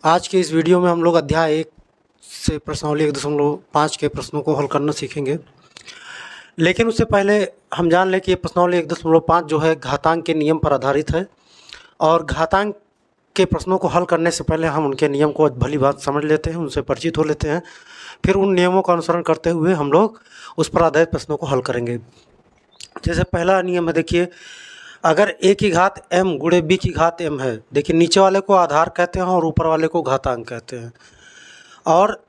आज के इस वीडियो में हम लोग अध्याय 1 से प्रश्नावली 1.5 के प्रश्नों को हल करना सीखेंगे। लेकिन उससे पहले हम जान लें कि ये प्रश्नावली 1.5 जो है घातांक के नियम पर आधारित है और घातांक के प्रश्नों को हल करने से पहले हम उनके नियम को भली बात समझ लेते हैं, उनसे परिचित हो लेते हैं। फिर उन नियमों का अनुसरण करते हुए हम लोग उस पर आधारित प्रश्नों को हल करेंगे। जैसे पहला नियम है, देखिए, अगर a की घात m गुणे b की घात m है। देखिए, नीचे वाले को आधार कहते हैं और ऊपर वाले को घातांक कहते हैं। और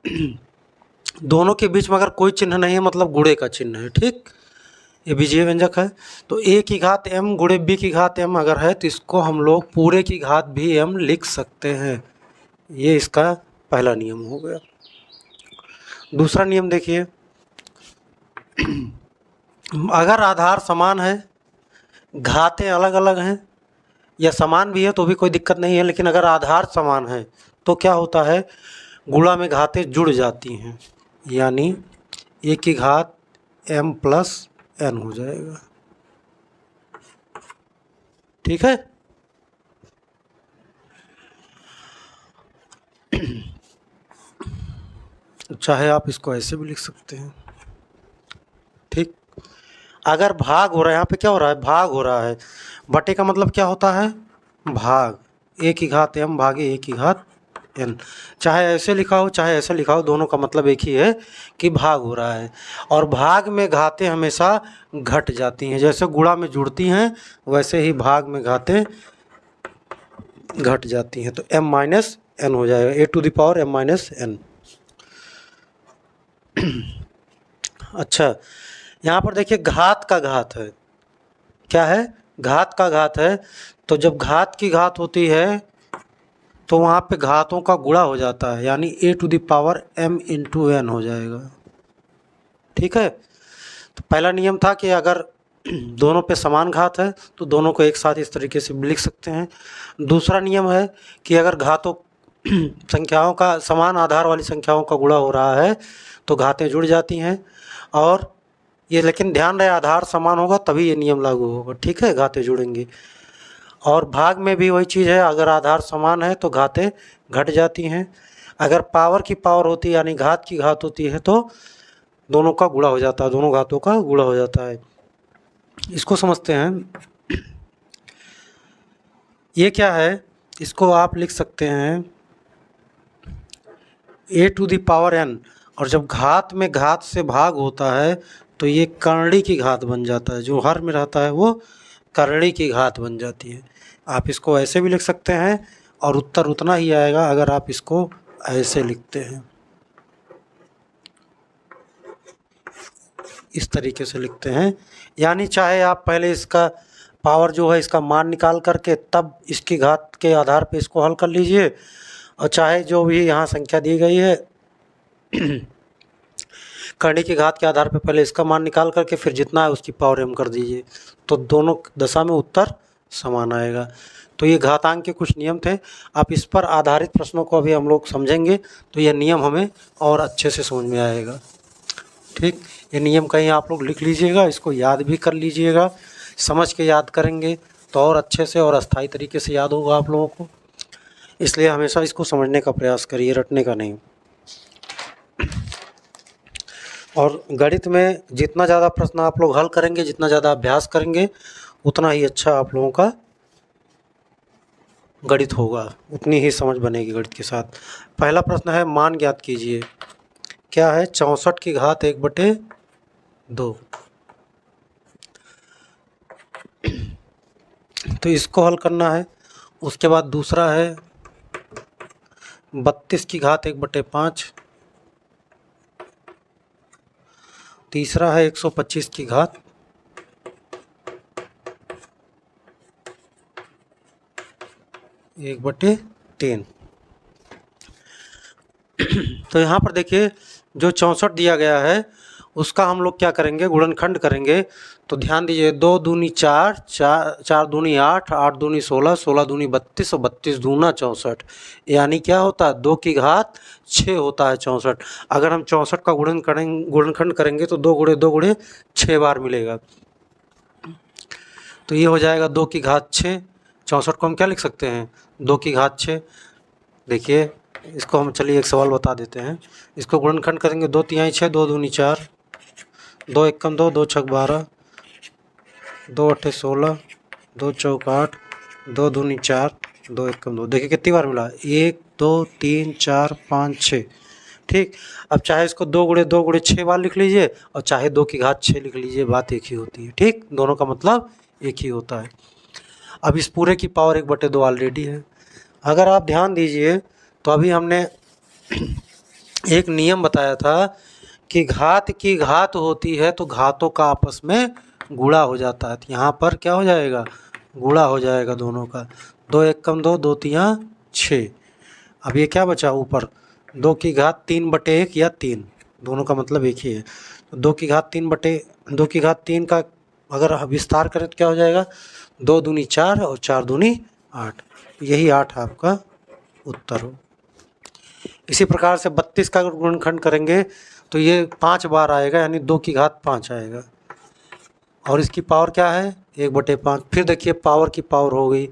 दोनों के बीच में अगर कोई चिन्ह नहीं है, मतलब गुणे का चिन्ह है, ठीक, ये बीजीय व्यंजक है। तो a की घात m गुणे b की घात m अगर है तो इसको हम लोग पूरे की घात भी m लिख सकते हैं। ये इसका पहला नियम हो गया। दूसरा नियम देखिए, अगर आधार समान है, घातें अलग अलग हैं या समान भी है तो भी कोई दिक्कत नहीं है, लेकिन अगर आधार समान है तो क्या होता है, गुणा में घातें जुड़ जाती हैं, यानी a की घात m प्लस n हो जाएगा। ठीक है। चाहे आप इसको ऐसे भी लिख सकते हैं। ठीक, अगर भाग हो रहा है, यहाँ पे क्या हो रहा है, भाग हो रहा है। बटे का मतलब क्या होता है, भाग। a की घात m भागे a की घात n। चाहे ऐसे लिखा हो चाहे ऐसे लिखा हो, दोनों का मतलब एक ही है कि भाग हो रहा है। और भाग में घातें हमेशा घट जाती हैं, जैसे गुणा में जुड़ती हैं वैसे ही भाग में घातें घट जाती हैं। तो m माइनस n हो जाएगा, a to the power m minus n। अच्छा, यहाँ पर देखिए घात का घात है। क्या है, घात का घात है। तो जब घात की घात होती है तो वहाँ पे घातों का गुणा हो जाता है, यानी a to the power m into n हो जाएगा। ठीक है। तो पहला नियम था कि अगर दोनों पे समान घात है तो दोनों को एक साथ इस तरीके से लिख सकते हैं। दूसरा नियम है कि अगर घातों संख्याओं का समान आधार वाली संख्याओं का गुणा हो रहा है तो घातें जुड़ जाती हैं। और ये, लेकिन ध्यान रहे, आधार समान होगा तभी ये नियम लागू होगा। ठीक है, घातें जुड़ेंगी। और भाग में भी वही चीज़ है, अगर आधार समान है तो घातें घट जाती हैं। अगर पावर की पावर होती है यानी घात की घात होती है तो दोनों का गुणा हो जाता है, दोनों घातों का गुणा हो जाता है। इसको समझते हैं। ये क्या है, इसको आप लिख सकते हैं a to the power n। और जब घात में घात से भाग होता है तो ये करणी की घात बन जाता है, जो हर में रहता है वो करणी की घात बन जाती है। आप इसको ऐसे भी लिख सकते हैं और उत्तर उतना ही आएगा अगर आप इसको ऐसे लिखते हैं, इस तरीके से लिखते हैं। यानी चाहे आप पहले इसका पावर जो है इसका मान निकाल करके तब इसकी घात के आधार पे इसको हल कर लीजिए, और चाहे जो भी यहाँ संख्या दी गई है करणी की घात के आधार पे पहले इसका मान निकाल करके फिर जितना है उसकी पावर m कर दीजिए, तो दोनों दशा में उत्तर समान आएगा। तो ये घातांक के कुछ नियम थे। आप इस पर आधारित प्रश्नों को अभी हम लोग समझेंगे तो ये नियम हमें और अच्छे से समझ में आएगा। ठीक, ये नियम कहीं आप लोग लिख लीजिएगा, इसको याद भी कर लीजिएगा। समझ के याद करेंगे तो और अच्छे से और अस्थायी तरीके से याद होगा आप लोगों को। इसलिए हमेशा इसको समझने का प्रयास करिए, रटने का नहीं। और गणित में जितना ज़्यादा प्रश्न आप लोग हल करेंगे, जितना ज़्यादा अभ्यास करेंगे, उतना ही अच्छा आप लोगों का गणित होगा, उतनी ही समझ बनेगी गणित के साथ। पहला प्रश्न है, मान ज्ञात कीजिए। क्या है, 64 की घात 1/2। तो इसको हल करना है। उसके बाद दूसरा है 32 की घात 1/5। तीसरा है 125 की घात 1/3। तो यहाँ पर देखिए, जो 64 दिया गया है उसका हम लोग क्या करेंगे, गुणनखंड करेंगे। तो ध्यान दीजिए, 2 दूनी 4, 4 दूनी 8, 8 दूनी 16, 16 दूनी 32 और 32 दूना 64। यानी क्या होता है, 2 की घात 6 होता है 64। अगर हम 64 का गुणनखंड करेंगे तो 2 गुणे 2 गुणे 6 बार मिलेगा। तो ये हो जाएगा 2 की घात 6। 64 को हम क्या लिख सकते हैं, 2 की घात 6। देखिए, इसको हम चलिए एक सवाल बता देते हैं। इसको गुणनखंड करेंगे, 2 तिहाई 6, 2 दूनी 4, 2 एकम 2, 2 छक 12, 2 अट्ठे 16, 2 चौक 8, 2 दूनी 4, 2 एकम 2। देखिए कितनी बार मिला, 1 2 3 4 5 6। ठीक, अब चाहे इसको 2 गुणे 2 गुणे 6 बार लिख लीजिए और चाहे 2 की घात 6 लिख लीजिए, बात एक ही होती है। ठीक, दोनों का मतलब एक ही होता है। अब इस पूरे की पावर 1/2 ऑलरेडी है। अगर आप ध्यान दीजिए तो अभी हमने एक नियम बताया था कि घात की घात होती है तो घातों का आपस में गुणा हो जाता है। तो यहाँ पर क्या हो जाएगा, गुणा हो जाएगा दोनों का। 2 एकम 2, 2 तियाँ 6। अब ये क्या बचा ऊपर, 2 की घात 3/1 या 3, दोनों का मतलब एक ही है। तो 2 की घात 3 का अगर विस्तार करें तो क्या हो जाएगा, 2 दूनी 4 और 4 दूनी 8। यही 8 आपका उत्तर हो। इसी प्रकार से 32 का गुणनखंड करेंगे तो ये 5 बार आएगा, यानी 2 की घात 5 आएगा। और इसकी पावर क्या है, 1/5। फिर देखिए पावर की पावर हो गई।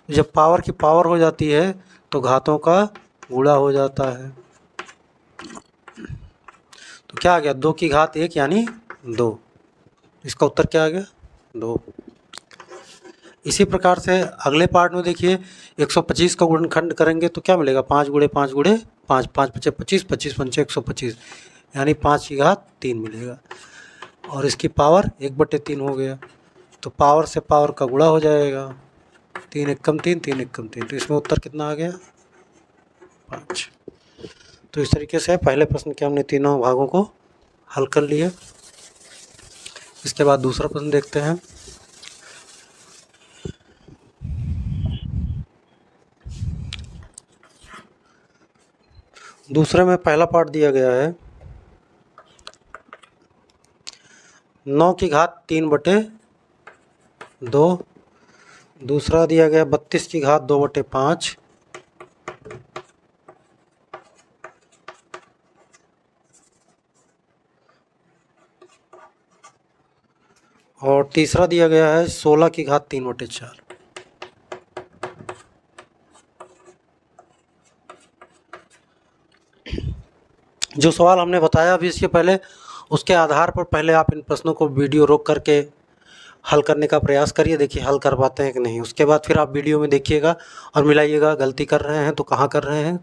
जब पावर की पावर हो जाती है तो घातों का गुणा हो जाता है। तो क्या आ गया, 2 की घात 1 यानी 2। इसका उत्तर क्या आ गया, 2। इसी प्रकार से अगले पार्ट में देखिए 125 का गुणनखंड करेंगे तो क्या मिलेगा, 5 गुणे 5 गुणे 5, 5 पचे 25, 25 पंचे 125, यानी 5 की घात 3 मिलेगा। और इसकी पावर 1/3 हो गया। तो पावर से पावर का गुणा हो जाएगा, 3 एकम 3, 3 एकम 3। तो इसमें उत्तर कितना आ गया, 5। तो इस तरीके से पहले प्रश्न के हमने तीनों भागों को हल कर लिया। इसके बाद दूसरा प्रश्न देखते हैं। दूसरे में पहला पार्ट दिया गया है 9 की घात 3/2। दूसरा दिया गया 32 की घात 2/5। और तीसरा दिया गया है 16 की घात 3/4। जो सवाल हमने बताया अभी इसके पहले, उसके आधार पर पहले आप इन प्रश्नों को वीडियो रोक करके हल करने का प्रयास करिए, देखिए हल कर पाते हैं कि नहीं। उसके बाद फिर आप वीडियो में देखिएगा और मिलाइएगा, गलती कर रहे हैं तो कहाँ कर रहे हैं,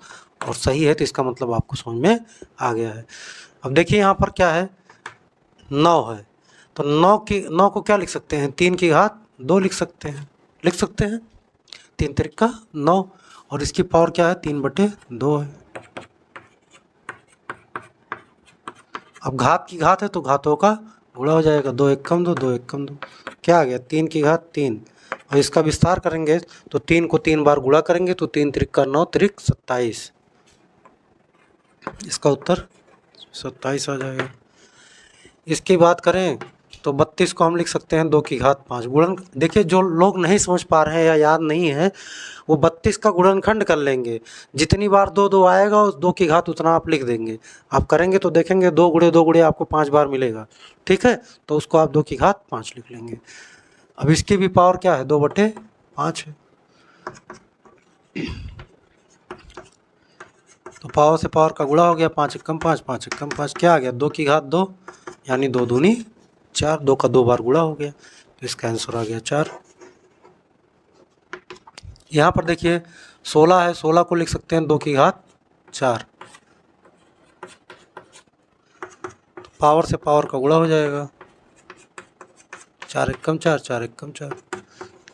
और सही है तो इसका मतलब आपको समझ में आ गया है। अब देखिए यहाँ पर क्या है, 9 है। तो 9 को क्या लिख सकते हैं, 3 की घात 2 लिख सकते हैं, 3 तिरिका 9। और इसकी पावर क्या है, 3/2 है। अब घात की घात है तो घातों का गुणा हो जाएगा, 2 एकम 2, 2 एकम 2। क्या आ गया, 3 की घात 3। और इसका विस्तार करेंगे तो 3 को 3 बार गुणा करेंगे तो 3 तिरिका 9, तिरिक 27। इसका उत्तर 27 आ जाएगा। इसकी बात करें तो 32 को हम लिख सकते हैं 2 की घात 5। गुणन देखिए, जो लोग नहीं समझ पा रहे हैं या याद नहीं है वो 32 का गुणनखंड कर लेंगे। जितनी बार 2 2 आएगा उस 2 की घात उतना आप लिख देंगे। आप करेंगे तो देखेंगे 2 गुणे 2 गुणे आपको 5 बार मिलेगा। ठीक है, तो उसको आप 2 की घात 5 लिख लेंगे। अब इसकी भी पावर क्या है, 2/5 है। तो पावर से पावर का गुणा हो गया, 5 एकम 5, 5 एकम 5। क्या आ गया, 2 की घात 2, यानी 2 दूनी 4। 2 का 2 बार गुणा हो गया, तो इसका आंसर आ गया 4। यहाँ पर देखिए 16 है, 16 को लिख सकते हैं 2 की घात 4। तो पावर से पावर का गुणा हो जाएगा, 4 एकम 4, 4 एकम 4।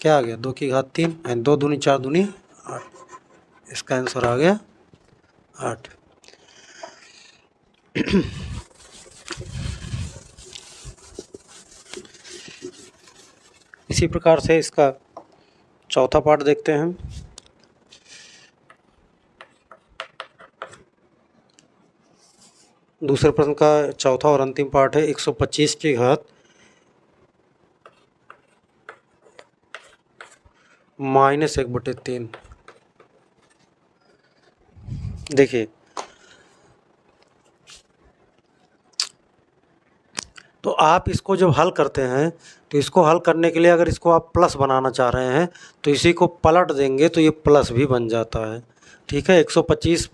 क्या आ गया, 2 की घात 3, यानी 2 दूनी 4 दूनी 8। इसका आंसर आ गया 8। इसी प्रकार से इसका चौथा पार्ट देखते हैं। दूसरे प्रश्न का चौथा और अंतिम पार्ट है 125 की घात -1/3। देखिए, तो आप इसको जब हल करते हैं तो इसको हल करने के लिए अगर इसको आप प्लस बनाना चाह रहे हैं तो इसी को पलट देंगे तो ये प्लस भी बन जाता है। ठीक है, 125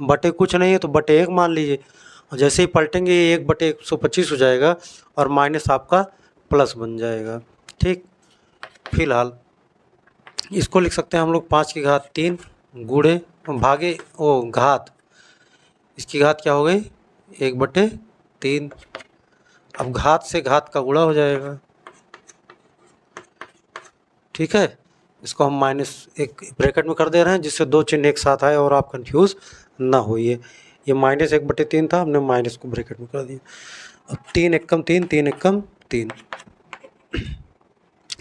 बटे कुछ नहीं है तो बटे 1 मान लीजिए, और जैसे ही पलटेंगे ये 1/125 हो जाएगा और माइनस आपका प्लस बन जाएगा। ठीक, फिलहाल इसको लिख सकते हैं हम लोग 5 की घात 3 गुणे भागे घात, इसकी घात क्या हो गई 1/3। अब घात से घात का गुणा हो जाएगा। ठीक है, इसको हम माइनस एक ब्रैकेट में कर दे रहे हैं जिससे दो चिन्ह एक साथ आए और आप कंफ्यूज ना होइए। ये -1/3 था, हमने माइनस को ब्रैकेट में कर दिया। अब 3 एकम 3 3 एकम 3,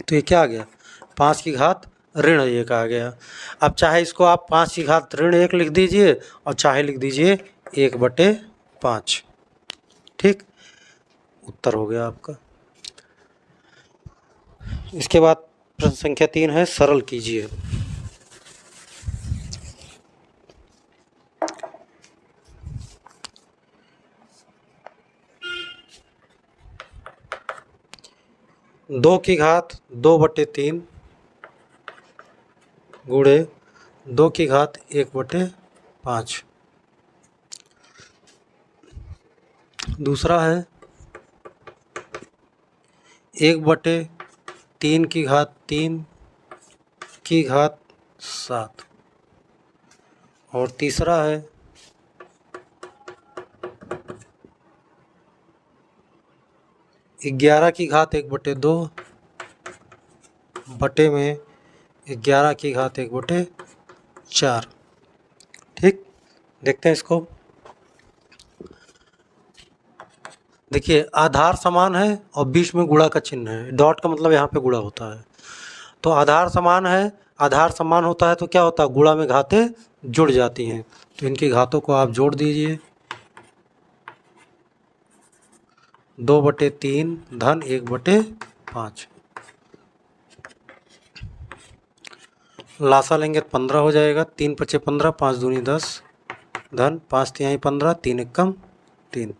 तो ये क्या आ गया 5 की घात ऋण 1 आ गया। अब चाहे इसको आप 5 की घात ऋण 1 लिख दीजिए और चाहे लिख दीजिए 1/5। ठीक, उत्तर हो गया आपका। इसके बाद प्रश्न संख्या 3 है, सरल कीजिए। दो की घात 2/3 गुणे 2 की घात 1/5। दूसरा है 1/3 की घात 3 की घात 7। और तीसरा है 11 की घात 1/2 बटे में 11 की घात 1/4। ठीक, देखते हैं इसको। देखिए आधार समान है और बीच में गुणा का चिन्ह है, डॉट का मतलब यहाँ पे गुणा होता है। तो आधार समान है, आधार समान होता है तो क्या होता है गुणा में घातें जुड़ जाती हैं, तो इनकी घातों को आप जोड़ दीजिए। 2/3 धन 1/5, लासा लेंगे 15 हो जाएगा। 3 × 5 = 15, 5 दूनी 10 धन 5 × 3 = 15, 3 एकम 3।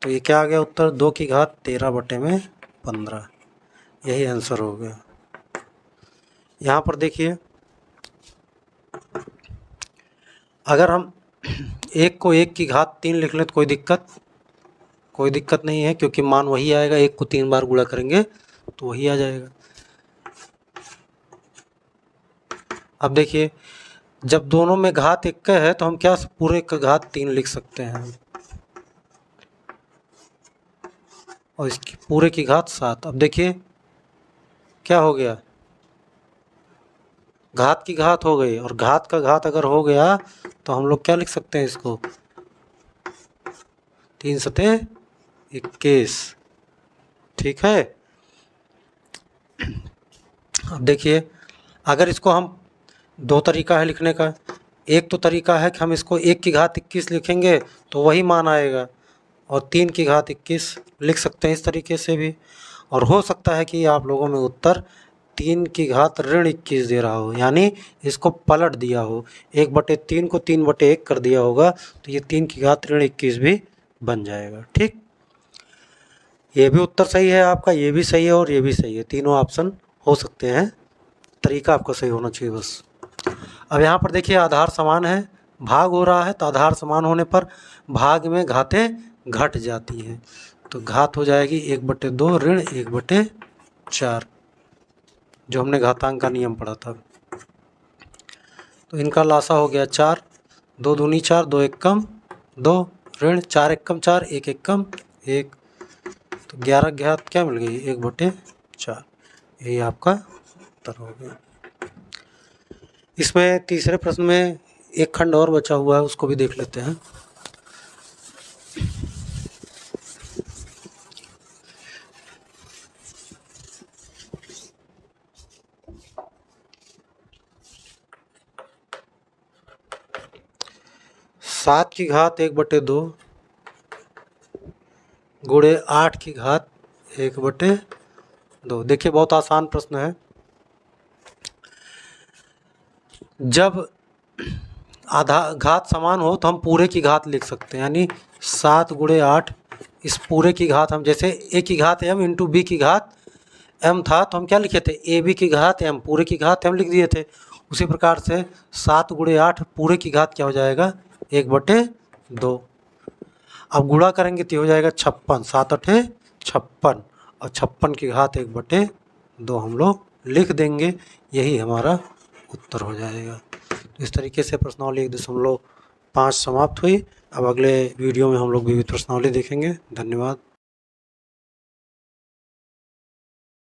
तो ये क्या आ गया उत्तर 2 की घात 13/15। यही आंसर हो गया। यहाँ पर देखिए अगर हम 1 को 1 की घात 3 लिख लें तो कोई दिक्कत नहीं है, क्योंकि मान वही आएगा। 1 को 3 बार गुणा करेंगे तो वही आ जाएगा। अब देखिए जब दोनों में घात 1 है तो हम क्या पूरे का घात 3 लिख सकते हैं और इसकी पूरे की घात 7। अब देखिए क्या हो गया, घात की घात हो गई, और घात का घात अगर हो गया तो हम लोग क्या लिख सकते हैं इसको 3 × 21। ठीक है, अब देखिए अगर इसको हम दो तरीका है लिखने का। एक तो तरीका है कि हम इसको 1 की घात 21 लिखेंगे तो वही मान आएगा, और 3 की घात 21 लिख सकते हैं इस तरीके से भी। और हो सकता है कि आप लोगों में उत्तर 3 की घात ऋण 21 दे रहा हो, यानी इसको पलट दिया हो, 1/3 को 3/1 कर दिया होगा, तो ये 3 की घात ऋण 21 भी बन जाएगा। ठीक, ये भी उत्तर सही है आपका, ये भी सही है और ये भी सही है, तीनों ऑप्शन हो सकते हैं। तरीका आपका सही होना चाहिए बस। अब यहाँ पर देखिए आधार समान है, भाग हो रहा है, तो आधार समान होने पर भाग में घातें घट जाती हैं, तो घात हो जाएगी 1/2 ऋण 1/4, जो हमने घातांक का नियम पढ़ा था। तो इनका लासा हो गया 4, 2 दूनी 4, 2 एकम 2 ऋण 4 एकम 4, 1 एकम 1, तो 11 की घात क्या मिल गई 1/4। यही आपका उत्तर हो गया। इसमें तीसरे प्रश्न में एक खंड और बचा हुआ है, उसको भी देख लेते हैं। सात की घात 1/2 गुणे 8 की घात 1/2। देखिए बहुत आसान प्रश्न है। जब आधा घात समान हो तो हम पूरे की घात लिख सकते हैं, यानी 7 × 8, इस पूरे की घात हम जैसे a की घात m इंटू b की घात m था तो हम क्या लिखे थे ab की घात m, पूरे की घात m लिख दिए थे। उसी प्रकार से 7 × 8 पूरे की घात क्या हो जाएगा 1/2। अब गुणा करेंगे तो हो जाएगा 56, 7 अठे 56 और 56 की घात 1/2 हम लोग लिख देंगे, यही हमारा उत्तर हो जाएगा। इस तरीके से प्रश्नावली 1.5 समाप्त हुई। अब अगले वीडियो में हम लोग विविध प्रश्नावली देखेंगे। धन्यवाद।